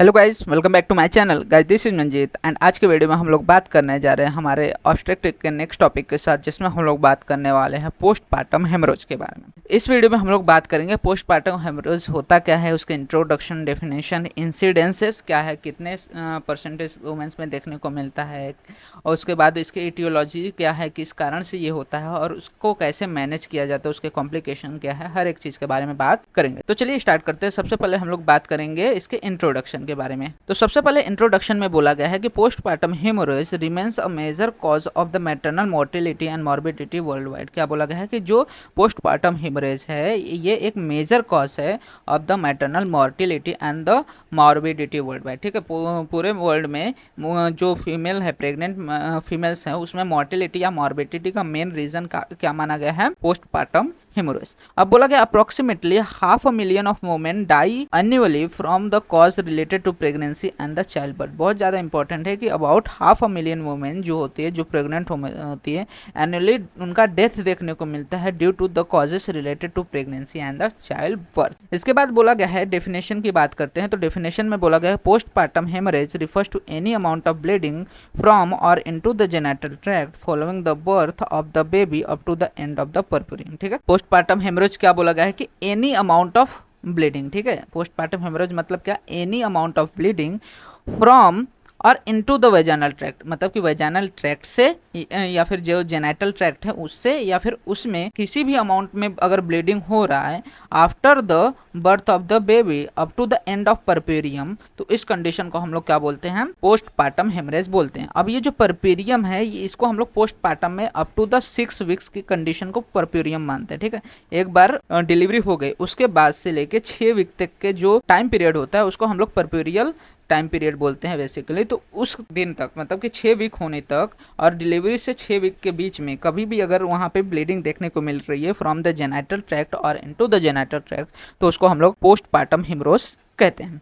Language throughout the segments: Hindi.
Hello guys, welcome back to my channel. Guys, this is Manjeet and आज के वीडियो में हम लोग बात करने जा रहे हैं हमारे ऑब्स्टेट्रिक के नेक्स्ट टॉपिक के साथ, जिसमें हम लोग बात करने वाले हैं पोस्टपार्टम हेमोरेज के बारे में। इस वीडियो में हम लोग बात करेंगे पोस्टपार्टम हेमोरेज होता क्या है, उसके इंट्रोडक्शन, डेफिनेशन, इंसिडेंसेस क्या है, कितने परसेंटेज वुमेन्स में देखने को मिलता है, और उसके बाद इसकी इटियोलॉजी क्या है, किस कारण से ये होता है और उसको कैसे मैनेज किया जाता है, उसके कॉम्प्लिकेशन क्या है, हर एक चीज़ के बारे में बात करेंगे। तो चलिए स्टार्ट करते हैं। सबसे पहले हम लोग बात करेंगे इसके इंट्रोडक्शन के बारे में। तो सबसे पहले इंट्रोडक्शन में बोला गया है कि postpartum haemorrhage remains a major cause of the maternal mortality and morbidity worldwide. क्या बोला गया है कि जो पोस्टपार्टम हेमोरेज है ये एक मेजर कॉज है of the maternal mortality and the morbidity world wide. ठीक है, पूरे वर्ल्ड में जो फीमेल है, प्रेग्नेंट फीमेल्स हैं, उसमें मॉर्टेलिटी या मॉर्बिडिटी का मेन रीजन क्या माना गया है, पोस्टपार्टम हेमोरेज। अब बोला गया approximately 500,000 of women die annually from the cause related to pregnancy and the childbirth. बहुत ज़्यादा इंपॉर्टेंट है कि अबाउट 500,000 वुमेन जो होती है, जो प्रेग्नेंट होती है, एनुअली उनका डेथ देखने को मिलता है due to the causes related to pregnancy and the childbirth. इसके बाद बोला गया है, डेफिनेशन की बात करते हैं। तो डेफिनेशन में बोला गया है postpartum haemorrhage refers to any amount of bleeding from or into the genital tract following the birth of the baby up to the end of the puerperium. ठीक है, पोस्टपार्टम हेमोरेज क्या बोला गया है कि एनी अमाउंट ऑफ ब्लीडिंग। ठीक है, पोस्टपार्टम हेमोरेज मतलब क्या, any amount of bleeding from or into the vaginal tract, मतलब कि वेजाइनल ट्रैक्ट से या फिर जो जेनिटल ट्रैक्ट है उससे या फिर उसमें किसी भी अमाउंट में अगर ब्लीडिंग हो रहा है after the birth of the baby up to the end of puerperium, तो इस कंडीशन को हम लोग क्या बोलते हैं, पोस्टपार्टम हेमोरेज बोलते हैं। अब ये जो परपेरियम है इसको हम लोग पोस्टपार्टम में अप टू द 6 वीक्स की कंडीशन को परपेरियम मानते हैं। ठीक है, एक बार डिलीवरी हो गई उसके बाद से लेके 6 वीक तक के जो टाइम पीरियड होता है उसको हम लोग परपेरियल टाइम पीरियड बोलते हैं बेसिकली। तो उस दिन तक, मतलब कि 6 वीक होने तक और डिलीवरी से 6 वीक के बीच में कभी भी अगर वहाँ पे ब्लीडिंग देखने को मिल रही है फ्रॉम द जेनिटल ट्रैक्ट और इनटू द जेनिटल ट्रैक्ट, तो उसको हम लोग पोस्टपार्टम हेमोरेज कहते हैं।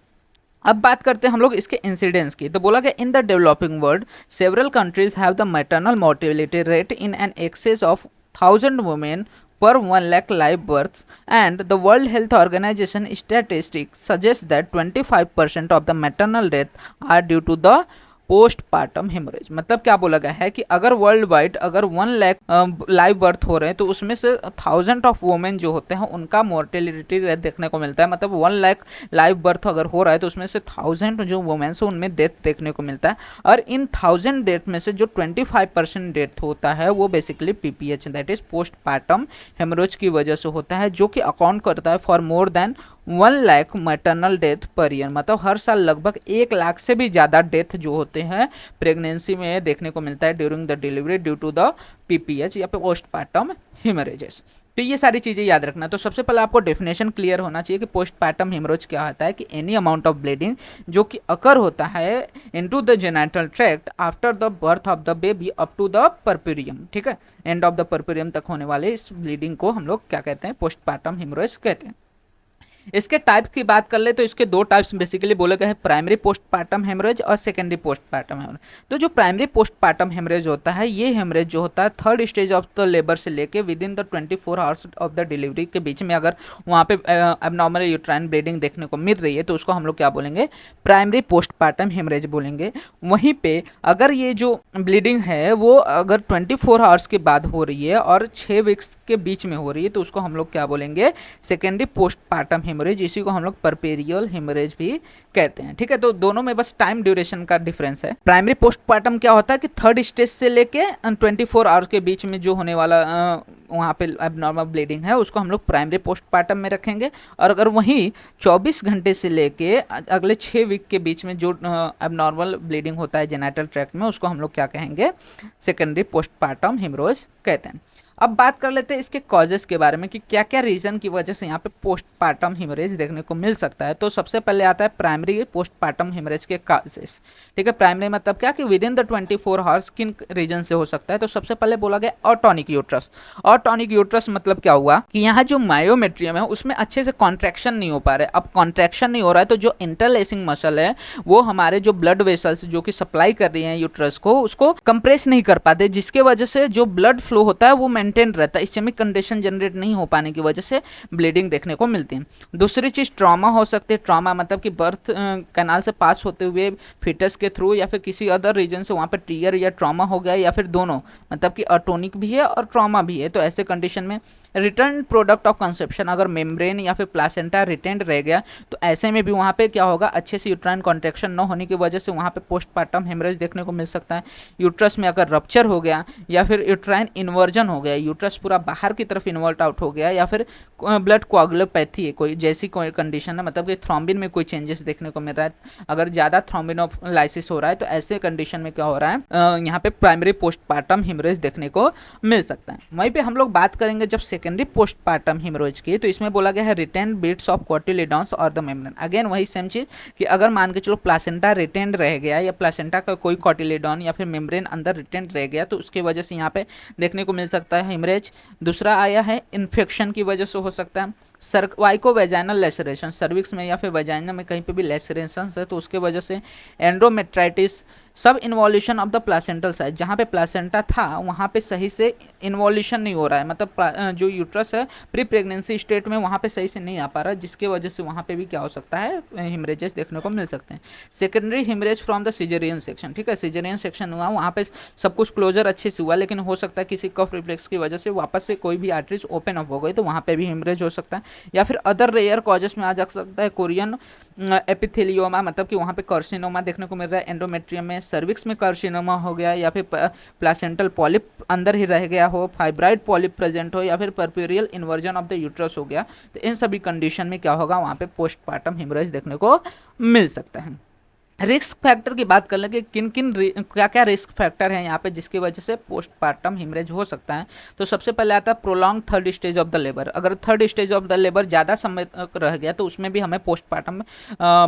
अब बात करते हैं हम लोग इसके इंसिडेंस की। तो बोला गया in the developing world several countries have the maternal mortality rate in an excess of 1000 women per 1 lakh live births, and the World Health Organization statistics suggest that 25% of the maternal death are due to the postpartum haemorrhage. मतलब क्या बोला गया है कि अगर वर्ल्ड वाइड अगर 1 लाख लाइव बर्थ हो रहे हैं तो उसमें से 1000 ऑफ वुमेन जो होते हैं उनका मोर्टेलिटी रेट देखने को मिलता है। मतलब 1 लाख लाइव बर्थ अगर हो रहा है तो उसमें से 1000 जो वुमेन्स है उनमें डेथ देखने को मिलता है, और इन 1000 डेथ में से जो 25% डेथ होता है वो basically PPH, that is postpartum haemorrhage की वजह से होता है, जो कि अकाउंट करता है for more than 1 lakh maternal death per year. मतलब हर साल लगभग 1 लाख से भी ज़्यादा डेथ जो होते हैं प्रेगनेंसी में देखने को मिलता है during the delivery due to the PPH या पोस्टपार्टम हेमोरेजेस। तो ये सारी चीज़ें याद रखना। तो सबसे पहले आपको डेफिनेशन क्लियर होना चाहिए कि पोस्टपार्टम हेमोरेज क्या होता है, कि एनी अमाउंट ऑफ ब्लीडिंग जो कि अकर होता है into the genital tract after the birth of the baby up to the puerperium. ठीक है, एंड ऑफ द परपेरियम तक होने वाले इस ब्लीडिंग को हम लोग क्या कहते हैं, पोस्टपार्टम हेमोरेज कहते हैं। इसके टाइप की बात कर ले तो इसके 2 टाइप्स बेसिकली बोले गए हैं, प्राइमरी पोस्टपार्टम हेमोरेज और सेकेंडरी पोस्टपार्टम हेमोरेज। तो जो प्राइमरी पोस्टपार्टम हेमोरेज होता है, ये हेमोरेज जो होता है 3rd stage of the labour से लेके with in the 24 hours of the delivery के बीच में अगर वहाँ पे एबनॉर्मल यूट्राइन ब्लीडिंग देखने को मिल रही है तो उसको हम लोग क्या बोलेंगे, प्राइमरी पोस्टपार्टम हेमोरेज बोलेंगे। वहीं पे अगर ये जो ब्लीडिंग है वो अगर 24 आवर्स के बाद हो रही है और 6 वीक्स के बीच में हो रही है तो उसको हम लोग क्या बोलेंगे, सेकेंडरी पोस्टपार्टम हेमोरेज, इसी को हम लोग परपेरियल हेमोरेज भी कहते हैं। ठीक है, तो दोनों में बस टाइम ड्यूरेशन का डिफरेंस है। प्राइमरी पोस्टपार्टम क्या होता है कि 3rd स्टेज से लेके 24 आवर्स के बीच में जो होने वाला वहाँ पे एबनॉर्मल ब्लीडिंग है उसको हम लोग प्राइमरी पोस्टपार्टम में रखेंगे, और अगर वहीं 24 घंटे से लेके अगले 6 वीक के बीच में जो एबनॉर्मल ब्लीडिंग होता है जेनिटल ट्रैक्ट में उसको हम लोग क्या कहेंगे, सेकेंडरी पोस्टपार्टम हेमोरेज कहते हैं। अब बात कर लेते हैं इसके कॉजेस के बारे में कि क्या क्या रीज़न की वजह से यहाँ पे पोस्टपार्टम हेमोरेज देखने को मिल सकता है। तो सबसे पहले आता है प्राइमरी पोस्टपार्टम हेमोरेज के कॉजेस। ठीक है, प्राइमरी मतलब क्या कि विद इन द 24 आवर्स किन रीजन से हो सकता है। तो सबसे पहले बोला गया ऑटोनिक यूट्रस। ऑटोनिक यूट्रस मतलब क्या हुआ कि यहाँ जो मायोमेट्रियम है उसमें अच्छे से कॉन्ट्रैक्शन नहीं हो पा रहा है। अब कॉन्ट्रैक्शन नहीं हो रहा है तो जो इंटरलेसिंग मसल है वो हमारे जो ब्लड वेसल्स जो कि सप्लाई कर रही हैं यूट्रस को उसको कंप्रेस नहीं कर पाते, जिसके वजह से जो ब्लड फ्लो होता है वो मेंटेन रहता है, इस्चेमिक कंडीशन जनरेट नहीं हो पाने की वजह से ब्लीडिंग देखने को मिलती है। दूसरी चीज़ ट्रॉमा हो सकती है। ट्रॉमा मतलब कि बर्थ कैनाल से पास होते हुए फिटस के थ्रू या फिर किसी अदर रीजन से वहाँ पे ट्रिगर या ट्रॉमा हो गया, या फिर दोनों, मतलब कि अटोनिक भी है और ट्रॉमा भी है। तो ऐसे कंडीशन में रिटर्न प्रोडक्ट ऑफ कंसेप्शन अगर मेम्ब्रेन या फिर प्लासेंटा रिटेंड रह गया, तो ऐसे में भी वहाँ पे क्या होगा, अच्छे से यूट्राइन कॉन्ट्रैक्शन न होने की वजह से वहाँ पे पोस्टपार्टम हेमरेज देखने को मिल सकता है। यूट्रस में अगर रप्चर हो गया या फिर यूट्राइन इन्वर्जन हो गया, यूट्रस पूरा बाहर की तरफ इन्वर्ट आउट हो गया, या फिर ब्लड कोआगुलोपैथी है कोई, जैसी कोई कंडीशन है, मतलब कि थ्रोम्बिन में कोई चेंजेस देखने को मिल रहा है, अगर ज़्यादा थ्रोम्बिनोलाइसिस हो रहा है, तो ऐसे कंडीशन में क्या हो रहा है, यहाँ पे प्राइमरी पोस्टपार्टम हेमरेज देखने को मिल सकता है। वहीं पे हम लोग बात करेंगे जब सेकेंडरी पोस्टपार्टम हेमरेज की, तो इसमें बोला गया है रिटेन बिट्स ऑफ कोटिलेडॉन्स और द मेम्ब्रेन। अगेन वही सेम चीज कि अगर मान के चलो प्लासेंटा रिटेन रह गया या प्लासेंटा का कोई कोटिलेडॉन या फिर मेम्ब्रेन अंदर रिटेन रह गया, तो उसकी वजह से यहाँ पे देखने को मिल सकता है हेमरेज। दूसरा आया है इन्फेक्शन की वजह से हो सकता है। सर्वाइको-वेजाइनल लेसरेशन, सर्विक्स में या फिर वेजाइना में कहीं पे भी लेसरेशन है, तो उसके वजह से एंडोमेट्राइटिस, सब involution of the placental side, जहाँ पे प्लासेंटा था वहाँ पे सही से इन्वॉल्यूशन नहीं हो रहा है, मतलब जो यूट्रस है प्री प्रेगनेंसी स्टेट में वहाँ पे सही से नहीं आ पा रहा, जिसके वजह से वहाँ पे भी क्या हो सकता है, हिमरेजेस देखने को मिल सकते हैं। Secondary haemorrhage from the caesarean section, ठीक है, सिजेरियन सेक्शन हुआ, वहाँ पे सब कुछ क्लोजर अच्छे से हुआ, लेकिन हो सकता है किसी कफ रिफ्लेक्स की वजह से वापस से कोई भी आर्टरीज ओपन अप हो गई, तो वहाँ पे भी हिमरेज हो सकता है। या फिर अदर रेयर कॉजेस में आ जा सकता है कोरियन एपिथेलियोमा, मतलब कि वहाँ पे कार्सिनोमा देखने को मिल रहा है एंडोमेट्रियम में, सर्विक्स में कार्सिनोमा हो गया, या फिर प्लासेंटल पॉलिप अंदर ही रह गया हो, फाइब्राइड पॉलिप प्रेजेंट हो, या फिर परप्यूरियल इन्वर्जन ऑफ द यूट्रस हो गया, तो इन सभी कंडीशन में क्या होगा, वहाँ पे पोस्टपार्टम हेमरेज देखने को मिल सकता है। रिस्क फैक्टर की बात कर लें कि किन किन क्या क्या रिस्क फैक्टर हैं यहाँ पे जिसकी वजह से पोस्टपार्टम हिमरेज हो सकता है। तो सबसे पहले आता है prolong third stage of the labour. अगर third stage of the labour ज़्यादा समय तक रह गया तो उसमें भी हमें पोस्टपार्टम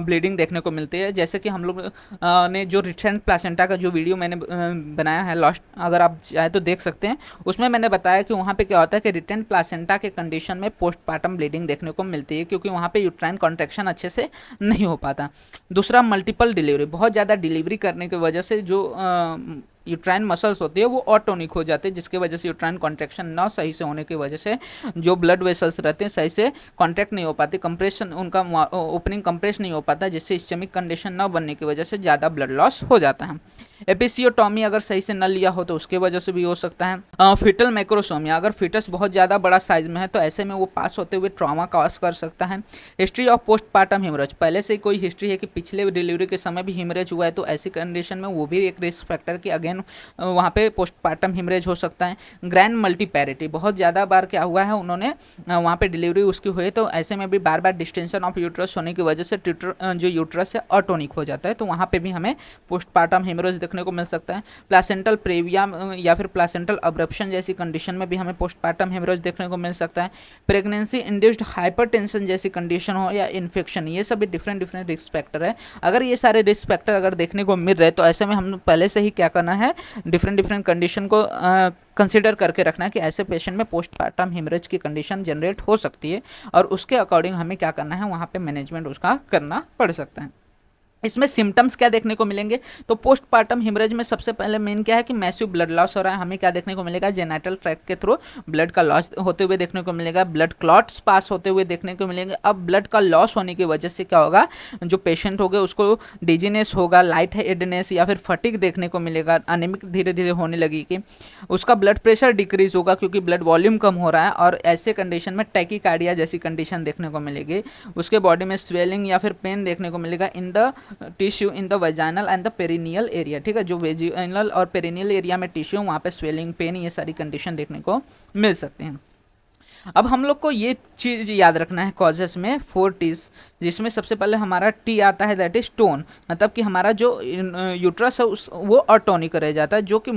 ब्लीडिंग देखने को मिलती है। जैसे कि हम लोग ने जो रिटेंट प्लासेंटा का जो वीडियो मैंने बनाया है लास्ट, अगर आप चाहे तो देख सकते हैं, उसमें मैंने बताया कि वहाँ पर क्या होता है कि रिटेंट प्लासेंटा के कंडीशन में पोस्टपार्टम ब्लीडिंग देखने को मिलती है, क्योंकि वहाँ पर यूट्राइन कॉन्ट्रैक्शन अच्छे से नहीं हो पाता। दूसरा मल्टीपल डिलीवरी, बहुत ज़्यादा डिलीवरी करने की वजह से जो यूट्राइन मसल्स होती है वो ऑटोनिक हो जाते हैं, जिसकी वजह से यूट्राइन कॉन्ट्रैक्शन ना सही से होने की वजह से जो ब्लड वेसल्स रहते हैं सही से कॉन्ट्रैक्ट नहीं हो पाते, कंप्रेशन उनका ओपनिंग कंप्रेस नहीं हो पाता, जिससे इस्चेमिक कंडीशन न बनने की वजह से ज़्यादा ब्लड लॉस हो जाता है। एपिसियोटॉमी अगर सही से न लिया हो तो उसके वजह से भी हो सकता है। फिटल मैक्रोसोमिया, अगर फिटस बहुत ज़्यादा बड़ा साइज में है तो ऐसे में वो पास होते हुए ट्रॉमा कॉज कर सकता है। हिस्ट्री ऑफ पोस्टपार्टम हिमरेज, पहले से कोई हिस्ट्री है कि पिछले डिलीवरी के समय भी हिमरेज हुआ है, तो ऐसी कंडीशन में वो भी एक रिस्क फैक्टर कि अगेन वहाँ पे पोस्टपार्टम हिमरेज हो सकता है। ग्रैंड मल्टीपैरिटी, बहुत ज़्यादा बार क्या हुआ है उन्होंने वहाँ पे डिलीवरी उसकी हुई, तो ऐसे में भी बार बार डिस्टेंशन ऑफ यूट्रस होने की वजह से जो यूट्रस है ऑटोनिक हो जाता है, तो वहाँ पे भी हमें पोस्टपार्टम हिमरेज देखने को मिल सकता है। प्लासेंटल प्रेविया या फिर प्लासेंटल अब्रप्शन जैसी कंडीशन में भी हमें पोस्टपार्टम हेमरेज देखने को मिल सकता है। प्रेगनेंसी इंड्यूस्ड हाइपरटेंशन जैसी कंडीशन हो या इन्फेक्शन, ये सभी डिफरेंट डिफरेंट रिस्क फैक्टर है। अगर ये सारे रिस्क फैक्टर अगर देखने को मिल रहे तो ऐसे में हम पहले से ही क्या करना है, डिफरेंट डिफरेंट कंडीशन को कंसिडर करके रखना है कि ऐसे पेशेंट में पोस्टपार्टम हेमरेज की कंडीशन जनरेट हो सकती है, और उसके अकॉर्डिंग हमें क्या करना है, वहाँ पे मैनेजमेंट उसका करना पड़ सकता है। इसमें सिम्टम्स क्या देखने को मिलेंगे, तो पोस्टपार्टम हिमरेज में सबसे पहले मेन क्या है कि मैसिव ब्लड लॉस हो रहा है, हमें क्या देखने को मिलेगा, जेनाइटल ट्रैक्ट के थ्रू ब्लड का लॉस होते हुए देखने को मिलेगा, ब्लड क्लॉट्स पास होते हुए देखने को मिलेंगे। अब ब्लड का लॉस होने की वजह से क्या होगा, जो पेशेंट होगा उसको डिजीनेस होगा, लाइट हेडेडनेस या फिर फटीग देखने को मिलेगा, अनेमिक धीरे धीरे होने लगेगी, उसका ब्लड प्रेशर डिक्रीज होगा क्योंकि ब्लड वॉल्यूम कम हो रहा है, और ऐसे कंडीशन में टैकीकार्डिया जैसी कंडीशन देखने को मिलेगी। उसके बॉडी में स्वेलिंग या फिर पेन देखने को मिलेगा in the tissue in the vaginal and the perineal area, ठीक है, जो वेजिनल और पेरिनियल एरिया में टिश्यू वहाँ पे स्वेलिंग, पेन, ये सारी कंडीशन देखने को मिल सकते हैं। अब हम लोग को ये चीज़ याद रखना है कॉजेस में 4 टीज, जिसमें सबसे पहले हमारा टी आता है, दैट इज टोन, मतलब कि हमारा जो यूट्रस है वो अटोनिक रह जाता है, जो कि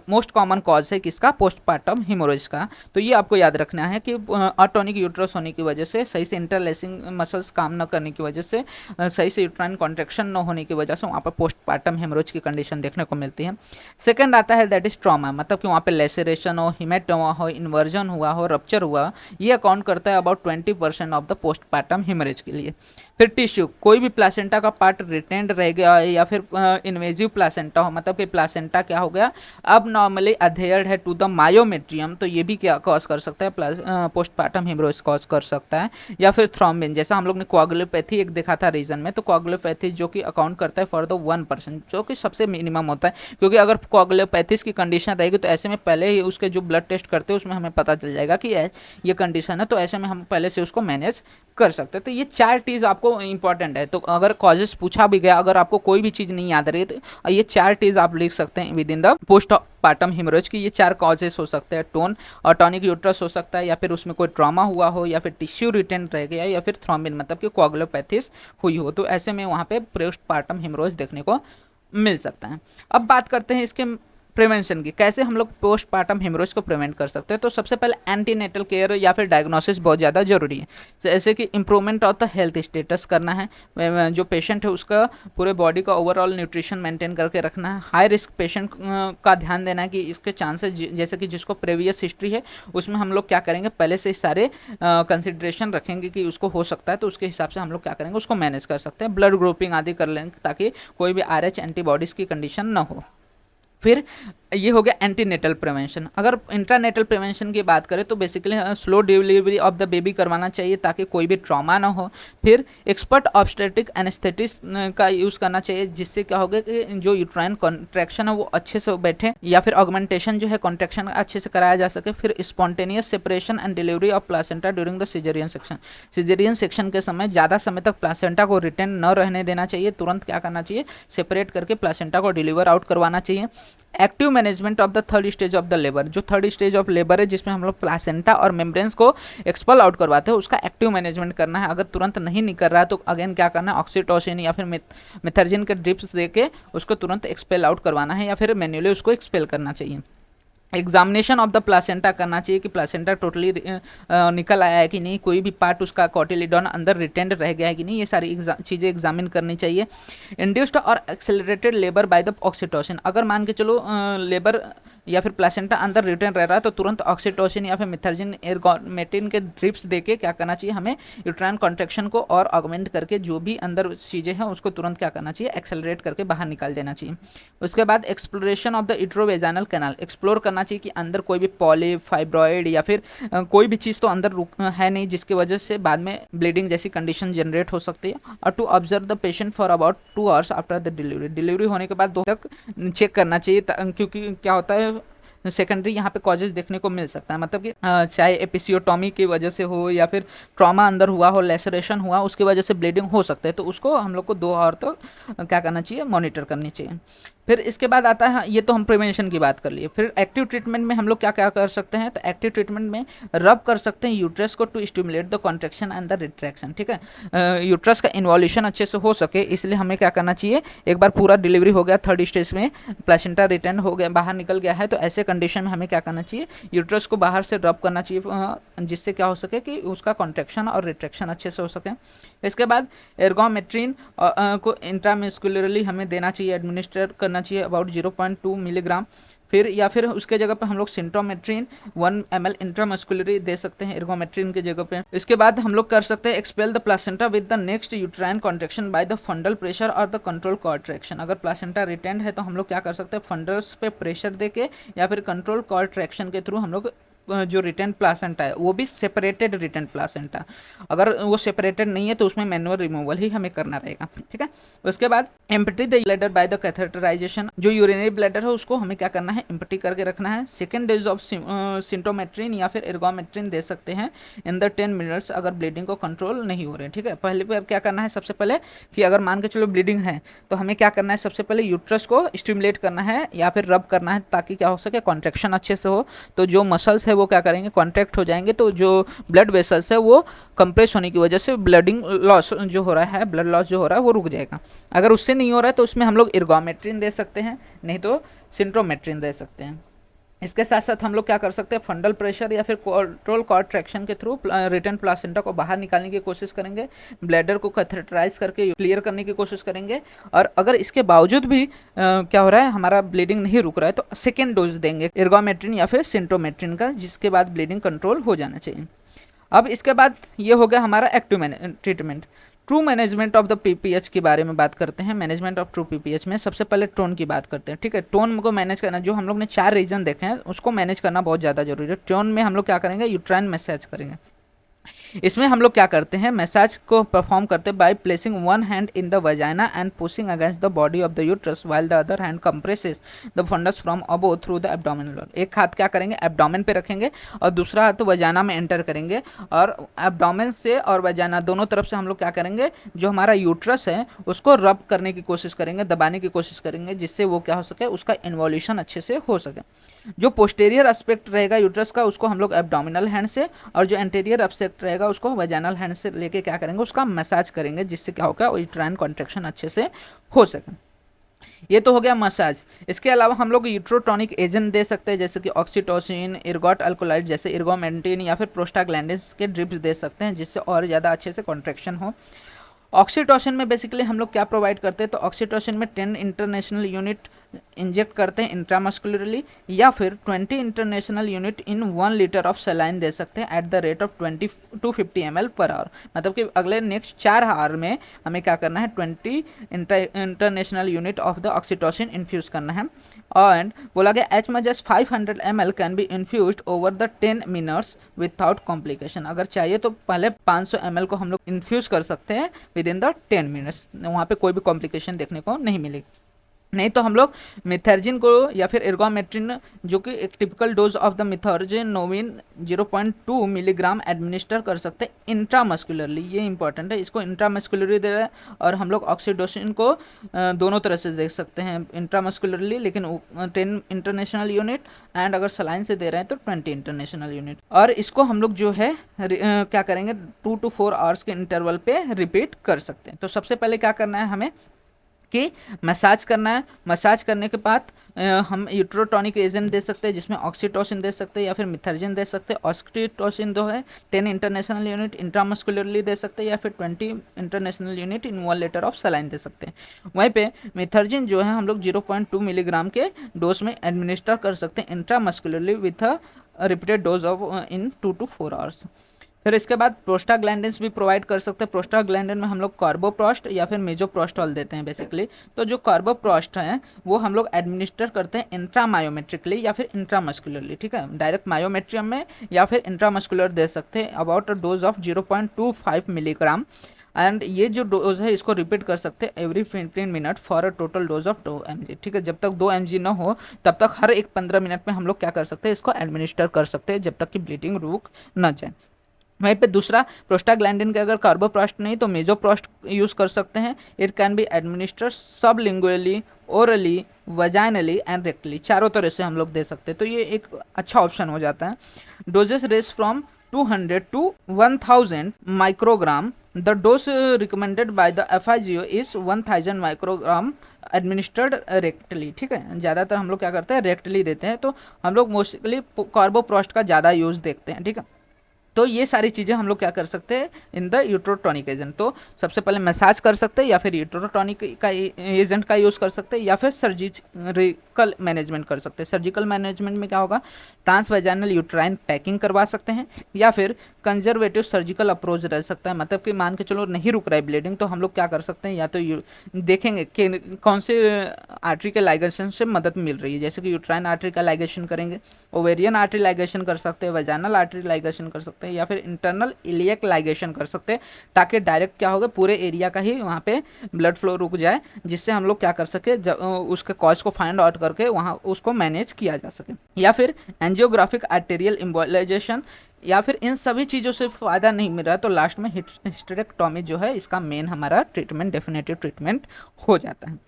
मोस्ट कॉमन कॉज है किसका, पोस्टपार्टम हिमोरेज का। तो ये आपको याद रखना है कि अटोनिक यूट्रस होने की वजह से, सही से इंटरलेसिंग मसल्स काम न करने की वजह से, सही से यूट्राइन कॉन्ट्रैक्शन न होने की वजह से वहाँ पर पोस्टपार्टम हिमोरेज की कंडीशन देखने को मिलती है। सेकंड आता है दैट इज ट्रॉमा, मतलब कि वहाँ पे लेसरेशन हो, हिमेटोमा हो, इन्वर्जन हुआ हो, रप्चर हुआ, ये अकाउंट करता है about 20% of the postpartum haemorrhage के लिए। फिर टिश्यू, कोई भी प्लासेंटा का पार्ट रिटेंड रह गया है या फिर इन्वेजिव प्लासेंटा हो, मतलब कि प्लासेंटा क्या हो गया, अब नॉर्मली अधेयर्ड है टू द मायोमेट्रियम, तो ये भी क्या कॉज कर सकता है, प्लस पोस्टपार्टम हेमरोज कॉज कर सकता है, या फिर थ्रोम्बिन, जैसा हम लोग ने कोआगुलोपैथी एक देखा था रीजन में, तो कोआगुलोपैथी जो कि अकाउंट करता है फॉर द 1%, जो कि सबसे मिनिमम होता है, क्योंकि अगर कोआगुलोपैथीज की कंडीशन रहेगी तो ऐसे में पहले ही उसके जो ब्लड टेस्ट करते हैं उसमें हमें पता चल जाएगा कि ये कंडीशन है, तो ऐसे में हम पहले से उसको मैनेज कर सकते हैं। तो ये 4 चीज़ आपको इंपॉर्टेंट है। तो अगर कॉजेस पूछा भी गया, अगर आपको कोई भी चीज़ नहीं याद रही तो ये 4 चीज़ आप लिख सकते हैं with in the post partum haemorrhage की। ये 4 कॉजेस हो सकते हैं, टोन और टॉनिक यूट्रस हो सकता है, या फिर उसमें कोई ट्रॉमा हुआ हो, या फिर टिश्यू रिटेन रह गया, या फिर थ्रोम्बिन मतलब कि कोआगुलोपैथीज हुई हो, तो ऐसे में वहाँ पे पोस्ट पार्टम हेमोरेज देखने को मिल सकता है। अब बात करते हैं इसके प्रिवेंशन की, कैसे हम लोग पोस्टपार्टम हेमोरेज को प्रिवेंट कर सकते हैं। तो सबसे पहले एंटीनेटल केयर या फिर डायग्नोसिस बहुत ज़्यादा जरूरी है, जैसे कि improvement of the health status करना है, जो पेशेंट है उसका पूरे बॉडी का ओवरऑल न्यूट्रिशन मेंटेन करके रखना है। हाई रिस्क पेशेंट का ध्यान देना है कि इसके चांसेस, जैसे कि जिसको प्रीवियस हिस्ट्री है उसमें हम लोग क्या करेंगे, पहले से सारे कंसिडरेशन रखेंगे कि उसको हो सकता है, तो उसके हिसाब से हम लोग क्या करेंगे, उसको मैनेज कर सकते हैं। ब्लड ग्रुपिंग आदि कर लेंगे ताकि कोई भी RH एंटीबॉडीज़ की कंडीशन ना हो। फिर ये हो गया एंटीनेटल प्रिवेंशन। अगर इंट्रानेटल प्रिवेंशन की बात करें तो basically slow delivery of the baby करवाना चाहिए ताकि कोई भी ट्रॉमा ना हो। फिर एक्सपर्ट ऑब्स्टेट्रिक एनेस्थेटिस्ट का यूज़ करना चाहिए, जिससे क्या होगा कि जो यूट्राइन कॉन्ट्रैक्शन है वो अच्छे से बैठे, या फिर ऑगमेंटेशन जो है कॉन्ट्रैक्शन अच्छे से कराया जा सके। फिर spontaneous separation and delivery of placenta during the caesarean section. Caesarean section के समय ज़्यादा समय तक प्लासेंटा को रिटेन न रहने देना चाहिए, तुरंत क्या करना चाहिए, सेपरेट करके प्लासेंटा को डिलीवर आउट करवाना चाहिए। Active management of the third stage of the labour, जो थर्ड स्टेज ऑफ लेबर है जिसमें हम लोग प्लासेंटा और मेम्ब्रेन्स को एक्सपल आउट करवाते हैं, उसका एक्टिव मैनेजमेंट करना है। अगर तुरंत नहीं कर रहा है तो अगेन क्या करना है, ऑक्सीटोसिन या फिर मेथर्जिन के ड्रिप्स देके उसको तुरंत एक्सपेल आउट करवाना है, या फिर मैन्युअली उसको एक्सपेल करना चाहिए। एग्जामिनेशन ऑफ द प्लासेंटा करना चाहिए कि प्लासेंटा टोटली निकल आया है कि नहीं, कोई भी पार्ट उसका कॉटिलिडॉन अंदर रिटेंड रह गया है कि नहीं, ये सारी चीज़ें एग्जामिन करनी चाहिए। इंड्यूस्ड और accelerated labour by the oxytocin, अगर मान के चलो लेबर या फिर प्लासेंटा अंदर रिटर्न रह रहा है तो तुरंत ऑक्सीटोसिन या फिर मिथर्जिन एर्गोमेटिन के ड्रिप्स देके क्या करना चाहिए, हमें यूट्राइन कॉन्ट्रैक्शन को और ऑगमेंट करके जो भी अंदर चीज़ें हैं उसको तुरंत क्या करना चाहिए, एक्सेलरेट करके बाहर निकाल देना चाहिए। उसके बाद exploration of the intravaginal canal, explore करना चाहिए कि अंदर कोई भी पॉलिप, फाइब्रॉइड या फिर कोई भी चीज़ तो अंदर है नहीं जिसकी वजह से बाद में ब्लीडिंग जैसी कंडीशन जनरेट हो सकती है। और to observe the patient for about 2 hours after the delivery, delivery होने के बाद 2 तक चेक करना चाहिए, क्योंकि क्या होता है सेकेंडरी यहाँ पे कॉजेज देखने को मिल सकता है, मतलब कि चाहे एपिसियोटॉमी की वजह से हो या फिर ट्रॉमा अंदर हुआ हो, लेसरेशन हुआ, उसकी वजह से ब्लीडिंग हो सकता है, तो उसको हम लोग को 2 आवर तक क्या करना चाहिए, मॉनिटर करनी चाहिए। फिर इसके बाद आता है, ये तो हम प्रिवेंशन की बात कर लिए। फिर एक्टिव ट्रीटमेंट में हम लोग क्या क्या कर सकते हैं, तो एक्टिव ट्रीटमेंट में रब कर सकते हैं यूट्रस को to stimulate the contraction and the retraction, ठीक है। यूट्रस का इन्वॉल्यूशन अच्छे से हो सके, इसलिए हमें क्या करना चाहिए, एक बार पूरा डिलीवरी हो गया, थर्ड स्टेज में प्लेसेंटा रिटर्न हो गया, बाहर निकल गया है, तो ऐसे कंडीशन में हमें क्या करना चाहिए, यूट्रस को बाहर से रब करना चाहिए, जिससे क्या हो सके कि उसका कॉन्ट्रैक्शन और रिट्रैक्शन अच्छे से हो सके। इसके बाद एर्गोमेट्रिन को इंट्रामस्कुलरली हमें देना चाहिए, एडमिनिस्टर करना चाहिए अबाउट 0.2 मिलीग्राम। फिर या फिर उसके जगह पे हम लोग सिंटोमेट्रिन 1 ml इंट्रामस्कुलरी दे सकते हैं एर्गोमेट्रिन के जगह पे। इसके बाद हम लोग कर सकते हैं expel the placenta with the next uterine contraction by the फंडल pressure और द कंट्रोल कॉन्ट्रैक्शन। अगर प्लासेंटा रिटेंड है तो हम लोग क्या कर सकते हैं, फंडल्स पे प्रेशर देके या फिर कंट्रोल कॉन्ट्रैक्शन के थ्रू हम लोग जो रिटर्न प्लासेंटा है वो भी सेपरेटेड रिटर्न प्लासेंटा, अगर वो सेपरेटेड नहीं है तो उसमें मैनुअल रिमूवल ही हमें करना रहेगा, ठीक है। उसके बाद empty the bladder by the catheterisation, जो यूरिनरी ब्लैडर है उसको हमें क्या करना है, एम्प्टी करके रखना है। सेकेंड डेज ऑफ सिंटोमेट्रिन या फिर एर्गोमेट्रिन दे सकते हैं इन द 10 मिनट्स अगर ब्लीडिंग को कंट्रोल नहीं हो रहे हैं, ठीक है। पहले पर क्या करना है, सबसे पहले कि अगर मान के चलो ब्लीडिंग है तो हमें क्या करना है, सबसे पहले यूट्रस को स्टिमुलेट करना है या फिर रब करना है ताकि क्या हो सके, कॉन्ट्रैक्शन अच्छे से हो, तो जो मसल्स है वो क्या करेंगे, कॉन्ट्रैक्ट हो जाएंगे, तो जो ब्लड वेसल्स है वो कंप्रेस होने की वजह से ब्लडिंग लॉस जो हो रहा है, ब्लड लॉस जो हो रहा है वो रुक जाएगा। अगर उससे नहीं हो रहा है तो उसमें हम लोग एर्गोमेट्रिन दे सकते हैं, नहीं तो सिंट्रोमेट्रिन दे सकते हैं। इसके साथ साथ हम लोग क्या कर सकते हैं, फंडल प्रेशर या फिर कंट्रोल कॉन्ट्रैक्शन के थ्रू रिटर्न प्लासेंटा को बाहर निकालने की कोशिश करेंगे, ब्लैडर को कैथेटराइज करके क्लियर करने की कोशिश करेंगे। और अगर इसके बावजूद भी क्या हो रहा है, हमारा ब्लीडिंग नहीं रुक रहा है, तो सेकेंड डोज देंगे एर्गोमेट्रिन या फिर सिंटोमेट्रिन का, जिसके बाद ब्लीडिंग कंट्रोल हो जाना चाहिए। अब इसके बाद ये हो गया हमारा active treatment. True management of the PPH के बारे में बात करते हैं। मैनेजमेंट ऑफ ट्रू पीपीएच में सबसे पहले टोन की बात करते हैं, ठीक है। टोन को मैनेज करना, जो हम लोग ने 4 रीजन देखे हैं उसको मैनेज करना बहुत ज़्यादा जरूरी है। टोन में हम लोग क्या करेंगे, यूट्राइन मैसेज करेंगे। इसमें हम लोग क्या करते हैं, मैसाज को परफॉर्म करते हैं by placing one hand in the vagina and pushing against the body of the uterus while the other hand compresses the fundus from above through the abdominal wall. एक हाथ क्या करेंगे, एब्डोमेन पे रखेंगे और दूसरा हाथ वजाइना में एंटर करेंगे, और एब्डोमेन से और वजाइना दोनों तरफ से हम लोग क्या करेंगे, जो हमारा यूट्रस है उसको रब करने की कोशिश करेंगे, दबाने की कोशिश करेंगे, जिससे वो क्या हो सके, उसका इन्वॉल्यूशन अच्छे से हो सके। जो पोस्टेरियर एस्पेक्ट रहेगा यूट्रस का उसको हम लोग एब्डोमिनल हैंड से, और जो एंटीरियर एस्पेक्ट रहेगा उसको वजाइनल हैंड से लेके क्या करेंगे, उसका मसाज करेंगे, जिससे क्या होगा, यूट्राइन कॉन्ट्रैक्शन अच्छे से हो सके। ये तो हो गया मसाज। इसके अलावा हम लोग यूट्रोटॉनिक एजेंट दे सकते हैं, जैसे कि ऑक्सीटोसिन, इर्गोट अल्कोलाइड जैसे इर्गोमेंटिन या फिर प्रोस्टाग्लैंडिन्स के ड्रिप्स दे सकते हैं, जिससे और ज़्यादा अच्छे से कॉन्ट्रैक्शन हो। ऑक्सीटोसिन में बेसिकली हम लोग क्या प्रोवाइड करते हैं, तो ऑक्सीटोसिन में 10 इंटरनेशनल यूनिट इंजेक्ट करते हैं इंट्रामस्कुलरली, या फिर 20 international unit in 1 litre of saline दे सकते हैं at the rate of 20 to 50 ml per hour. मतलब कि अगले नेक्स्ट 4 आवर में हमें क्या करना है, 20 international unit of the oxytocin infuse करना है। एंड बोला गया as much as 500 ml can be infused over the 10 minutes without complication. अगर चाहिए तो पहले 500 ml को हम लोग इन्फ्यूज़ कर सकते हैं विद इन द 10 मिनट्स, वहाँ पे कोई भी कॉम्प्लिकेशन देखने को नहीं मिलेगी। नहीं तो हम लोग मिथर्जिन को या फिर इर्गोमेट्रिन, जो कि एक typical dose of the methergine नोविन 0.2 मिलीग्राम एडमिनिस्टर कर सकते हैं इंट्रामस्कुलरली। ये इंपॉर्टेंट है, इसको इंट्रामस्कुलरली दे रहे हैं, और हम लोग ऑक्सीटोसिन को दोनों तरह से दे सकते हैं, इंट्रामस्कुलरली लेकिन 10 इंटरनेशनल यूनिट, एंड अगर सलाइन से दे रहे हैं तो 20 इंटरनेशनल यूनिट। और इसको हम लोग जो है क्या करेंगे, 2 to 4 आवर्स के इंटरवल पे रिपीट कर सकते हैं। तो सबसे पहले क्या करना है हमें कि मसाज करना है। मसाज करने के बाद हम यूट्रोटॉनिक एजेंट दे सकते हैं, जिसमें ऑक्सीटोसिन दे सकते हैं या फिर मिथर्जिन दे सकते हैं। ऑक्सीटोसिन जो है 10 इंटरनेशनल यूनिट इंट्रामस्कुलरली दे सकते हैं, या फिर 20 international unit in 1 litre of saline दे सकते हैं। वहीं पे मिथर्जिन जो है हम लोग 0.2 मिलीग्राम के डोज में एडमिनिस्टर कर सकते हैं intramuscularly with a repeated dose of in 2 to 4 hours. फिर इसके बाद प्रोस्टाग्लैंडिन्स भी प्रोवाइड कर सकते हैं। प्रोस्टाग्लैंडिन में हम लोग कार्बोप्रोस्ट या फिर मेजोप्रोस्टॉल देते हैं बेसिकली। तो जो कार्बोप्रोस्ट है वो हम लोग एडमिनिस्टर करते हैं इंट्रामायोमेट्रिकली या फिर इंट्रामस्कुलरली, ठीक है। डायरेक्ट मायोमेट्रियम में या फिर इंट्रामस्कुलर दे सकते हैं about a dose of 0.25 milligram. And ये जो डोज है इसको रिपीट कर सकते हैं every 15 minute for a total dose of 2 mg, ठीक है। जब तक 2 mg ना हो तब तक हर एक 15 मिनट में हम लोग क्या कर सकते हैं, इसको एडमिनिस्टर कर सकते हैं, जब तक कि ब्लीडिंग रुक ना जाए। वहीं पे दूसरा, प्रोस्टाग्लैंडिन के अगर कार्बोप्रोस्ट नहीं तो मेजोप्रोस्ट यूज़ कर सकते हैं। It can be administer sublingually, orally, vaginally and रेक्टली, चारों तरह से हम लोग दे सकते हैं। तो ये एक अच्छा ऑप्शन हो जाता है। Doses range from 200 to 1000 microgram. The dose recommended by the FIGO is 1000 microgram administered रेक्टली, ठीक है। ज़्यादातर हम लोग क्या करते हैं, रेक्टली देते हैं। तो हम लोग मोस्टली कार्बोप्रोस्ट का ज़्यादा यूज़ देखते हैं, ठीक है। तो ये सारी चीज़ें हम लोग क्या कर सकते हैं इन द यूट्रोटॉनिक एजेंट। तो सबसे पहले मसाज कर सकते हैं, या फिर यूट्रोटॉनिक का एजेंट का यूज़ कर सकते हैं, या फिर सर्जिकल मैनेजमेंट कर सकते हैं। सर्जिकल मैनेजमेंट में क्या होगा, ट्रांसवेजाइनल यूट्राइन पैकिंग करवा सकते हैं, या फिर कंजर्वेटिव सर्जिकल अप्रोच रह सकता है। मतलब कि मान के चलो नहीं रुक रहा है ब्लीडिंग, तो हम लोग क्या कर सकते हैं, या तो देखेंगे कि कौन से आर्टरी के लाइगेशन से मदद मिल रही है। जैसे कि यूट्राइन आर्टरी का लाइगेशन करेंगे, ओवेरियन आर्टरी लाइगेशन कर सकते हैं, वजाइनल आर्टरी लाइगेशन कर सकते हैं, या फिर इंटरनल इलियक लाइगेशन कर सकते हैं, ताकि डायरेक्ट क्या होगा, पूरे एरिया का ही वहाँ पे ब्लड फ्लो रुक जाए, जिससे हम लोग क्या कर सके, उसके कॉज को फाइंड आउट करके वहाँ उसको मैनेज किया जा सके। या फिर एंजियोग्राफिक आर्टेरियल एम्बोलाइजेशन, या फिर इन सभी चीज़ों से फ़ायदा नहीं मिल रहा है तो लास्ट में हिस्टेरेक्टोमी जो है इसका मेन हमारा ट्रीटमेंट, डेफिनेटिव ट्रीटमेंट हो जाता है।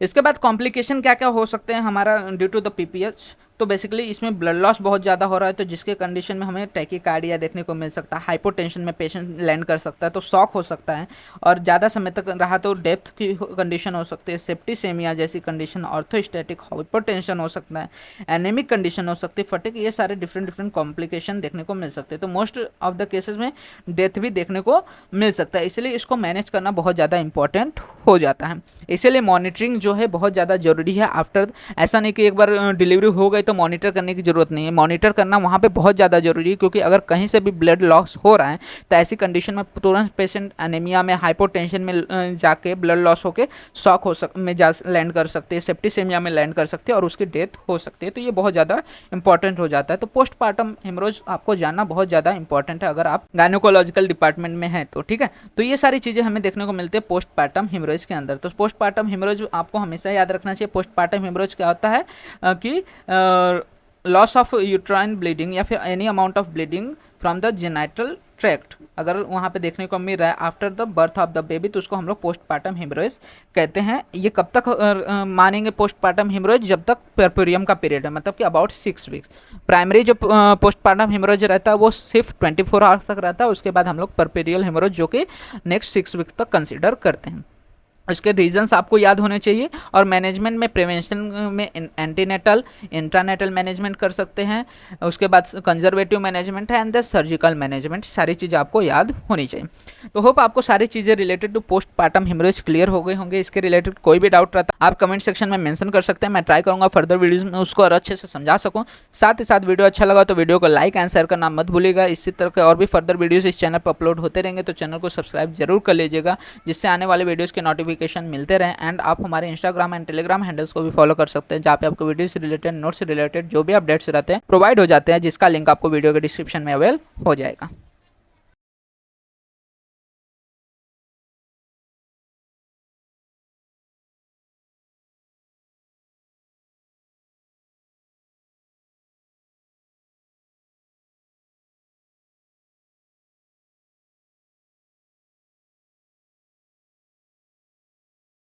इसके बाद कॉम्प्लिकेशन क्या क्या हो सकते हैं हमारा ड्यू टू द पीपीएच। तो बेसिकली इसमें ब्लड लॉस बहुत ज़्यादा हो रहा है, तो जिसके कंडीशन में हमें टैकीकार्डिया देखने को मिल सकता है, हाइपोटेंशन में पेशेंट लैंड कर सकता है, तो शॉक हो सकता है, और ज़्यादा समय तक रहा तो डेथ की कंडीशन हो सकती है, सेप्टिसेमिया जैसी कंडीशन, ऑर्थोस्टैटिक हाइपोटेंशन हो सकता है, एनेमिक कंडीशन हो सकती है, फटिग, ये सारे डिफरेंट कॉम्प्लिकेशन देखने को मिल सकते हैं। तो मोस्ट ऑफ द केसेस में डेथ भी देखने को मिल सकता है, इसलिए इसको मैनेज करना बहुत ज़्यादा इंपॉर्टेंट हो जाता है। इसीलिए मॉनिटरिंग जो है बहुत ज़्यादा ज़रूरी है आफ्टर। ऐसा नहीं कि एक बार डिलीवरी हो गई तो मॉनिटर करने की ज़रूरत नहीं है, मॉनिटर करना वहाँ पे बहुत ज़्यादा ज़रूरी है, क्योंकि अगर कहीं से भी ब्लड लॉस हो रहा है तो ऐसी कंडीशन में तुरंत पेशेंट एनीमिया में, हाइपोटेंशन में जाके ब्लड लॉस होकर शॉक में जा लैंड कर सकते हैं, सेप्टिसेमिया में लैंड कर सकते हैं और उसकी डेथ हो सकती है। तो ये बहुत ज़्यादा इंपॉर्टेंट हो जाता है। तो पोस्टपार्टम हेमरोज आपको जानना बहुत ज़्यादा इंपॉर्टेंट है अगर आप गायनेकोलॉजिकल डिपार्टमेंट में हैं तो, ठीक है। तो ये सारी चीज़ें हमें देखने को मिलती है पोस्टपार्टम हेमरोज के अंदर। तो पोस्टपार्टम हेमरोज आपको हमेशा याद रखना चाहिए। पोस्टपार्टम हेमरोज क्या होता है कि लॉस ऑफ यूट्राइन ब्लीडिंग या फिर any amount of bleeding from the genital tract अगर वहाँ पे देखने को मिल रहा है after the birth of the baby, तो उसको हम लोग पोस्टपार्टम हेमरोज कहते हैं। ये कब तक मानेंगे पोस्टपार्टम हेमरोज? जब तक परप्यूरियम का पीरियड है, मतलब कि अबाउट 6 वीक्स। प्राइमरी जो पोस्टपार्टम हेमरोज रहता है वो सिर्फ 24 आवर्स तक रहता है, उसके बाद हम लोग परप्यूरियल हेमरोज जो कि नेक्स्ट 6 वीक्स तक कंसिडर करते हैं। उसके रीजंस आपको याद होने चाहिए। और मैनेजमेंट में प्रिवेंशन में एंटीनेटल, इंट्रानेटल मैनेजमेंट कर सकते हैं, उसके बाद कंजर्वेटिव मैनेजमेंट है एंड द सर्जिकल मैनेजमेंट, सारी चीज़ें आपको याद होनी चाहिए। तो होप आपको सारी चीज़ें related to postpartum haemorrhage clear हो गए होंगे। इसके रिलेटेड कोई भी डाउट रहता है आप कमेंट सेक्शन में मेंशन कर सकते हैं, मैं ट्राई करूँगा फर्दर वीडियोज़ में उसको और अच्छे से समझा सकूँ। साथ ही साथ वीडियो अच्छा लगा तो वीडियो को लाइक एंड शेयर करना मत भूलिएगा। इसी तरह के और भी फर्दर वीडियोज़ इस चैनल पर अपलोड होते रहेंगे, तो चैनल को सब्सक्राइब जरूर कर लीजिएगा, जिससे आने वाले वीडियोज़ के नोटिफिकेशन मिलते रहें। एंड आप हमारे इंस्टाग्राम एंड टेलीग्राम हैंडल्स को भी फॉलो कर सकते हैं, जहाँ पे आपको वीडियो से रिलेटेड, नोट्स से रिलेटेड जो भी अपडेट्स रहते हैं प्रोवाइड हो जाते हैं, जिसका लिंक आपको वीडियो के डिस्क्रिप्शन में अवेल हो जाएगा।